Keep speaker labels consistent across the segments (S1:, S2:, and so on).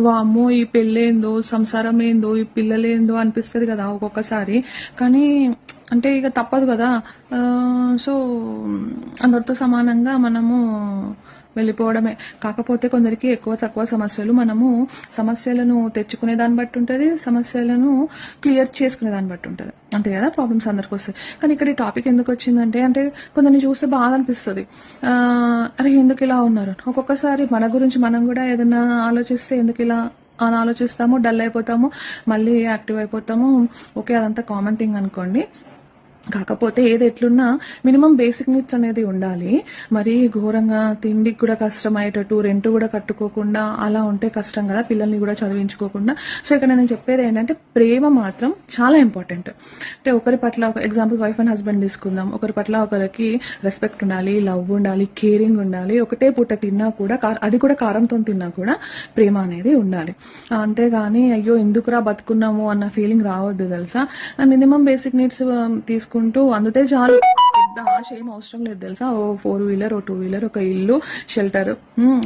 S1: వామ్మో ఈ పెళ్ళేందో, సంసారం ఏందో, ఈ పిల్లలేందో అనిపిస్తుంది కదా ఒక్కొక్కసారి. కానీ అంటే ఇక తప్పదు కదా. సో అందరితో సమానంగా మనము వెళ్ళిపోవడమే. కాకపోతే కొందరికి ఎక్కువ తక్కువ సమస్యలు, మనము సమస్యలను తెచ్చుకునే దాన్ని బట్టి ఉంటుంది, సమస్యలను క్లియర్ చేసుకునే దాన్ని బట్టి ఉంటుంది, అంతే కదా. ప్రాబ్లమ్స్ అందరికి వస్తాయి. కానీ ఇక్కడ ఈ టాపిక్ ఎందుకు వచ్చిందంటే, అంటే కొందరిని చూస్తే బాధ అనిపిస్తుంది. అరే ఎందుకు ఇలా ఉన్నారు. ఒక్కొక్కసారి మన గురించి మనం కూడా ఏదైనా ఆలోచిస్తే ఎందుకు ఇలా అని ఆలోచిస్తాము, డల్ అయిపోతాము, మళ్ళీ యాక్టివ్ అయిపోతాము. ఓకే, అదంతా కామన్ థింగ్ అనుకోండి. కాకపోతే ఏది ఎట్లున్నా మినిమం బేసిక్ నీడ్స్ అనేది ఉండాలి. మరీ ఘోరంగా తిండికి కూడా కష్టం అయ్యేటట్టు, రెంట్ కూడా కట్టుకోకుండా అలా ఉంటే కష్టం కదా, పిల్లల్ని కూడా చదివించుకోకుండా. సో ఇక్కడ నేను చెప్పేది ఏంటంటే, ప్రేమ మాత్రం చాలా ఇంపార్టెంట్. అంటే ఒకరి పట్ల, ఎగ్జాంపుల్ వైఫ్ అండ్ హస్బెండ్ తీసుకుందాం, ఒకరి పట్ల ఒకరికి రెస్పెక్ట్ ఉండాలి, లవ్ ఉండాలి, కేరింగ్ ఉండాలి. ఒకటే పూట తిన్నా కూడా, అది కూడా కారంతో తిన్నా కూడా ప్రేమ అనేది ఉండాలి. అంతేగాని అయ్యో ఎందుకురా బతుకున్నాము అన్న ఫీలింగ్ రావద్దు తెలుసా. మినిమం బేసిక్ నీడ్స్ తీసుకుంటూ అందుతే చాలు, పెద్ద ఆశ ఏం అవసరం లేదు తెలుసా. ఓ 4 వీలర్, ఓ 2 వీలర్, ఒక ఇల్లు, షెల్టర్,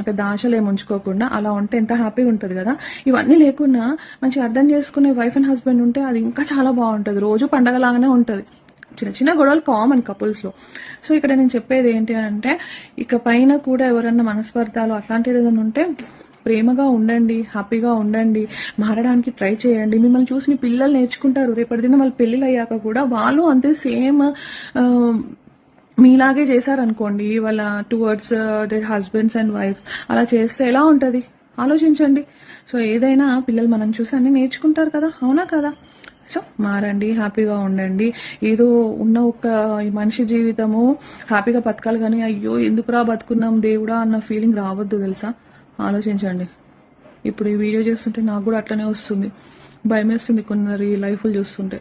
S1: పెద్ద ఆశలు ఏమి ఉంచుకోకుండా అలా ఉంటే ఎంత హ్యాపీగా ఉంటుంది కదా. ఇవన్నీ లేకుండా మంచి అర్థం చేసుకునే వైఫ్ అండ్ హస్బెండ్ ఉంటే అది ఇంకా చాలా బాగుంటుంది. రోజు పండగలాగానే ఉంటుంది. చిన్న చిన్న గొడవలు కామన్ కపుల్స్లో. సో ఇక్కడ నేను చెప్పేది ఏంటి అంటే, ఇక పైన కూడా ఎవరన్నా మనస్పర్ధాలు అట్లాంటిది ఏదైనా ఉంటే ప్రేమగా ఉండండి, హ్యాపీగా ఉండండి, మారడానికి ట్రై చేయండి. మిమ్మల్ని చూసి మీ పిల్లలు నేర్చుకుంటారు. రేపటి దిన వాళ్ళ పెళ్ళిళ్ళు అయ్యాక కూడా వాళ్ళు అంతే సేమ్ మీలాగే చేశారనుకోండి, వాళ్ళ towards their husbands and wives. అలా చేస్తే ఎలా ఉంటుంది ఆలోచించండి. సో ఏదైనా పిల్లలు మనం చూసి అన్ని నేర్చుకుంటారు కదా, అవునా కదా. సో మారండి, హ్యాపీగా ఉండండి. ఏదో ఉన్న ఒక ఈ మనిషి జీవితము హ్యాపీగా బతకాలి కానీ అయ్యో ఎందుకురా బతుకున్నాం దేవుడా అన్న ఫీలింగ్ రావద్దు తెలుసా. ఆలోచించండి. ఇప్పుడు ఈ వీడియో చేస్తుంటే నాకు కూడా అట్లనే వస్తుంది, భయం వేస్తుంది కొందరి లైఫ్లు చూస్తుంటే.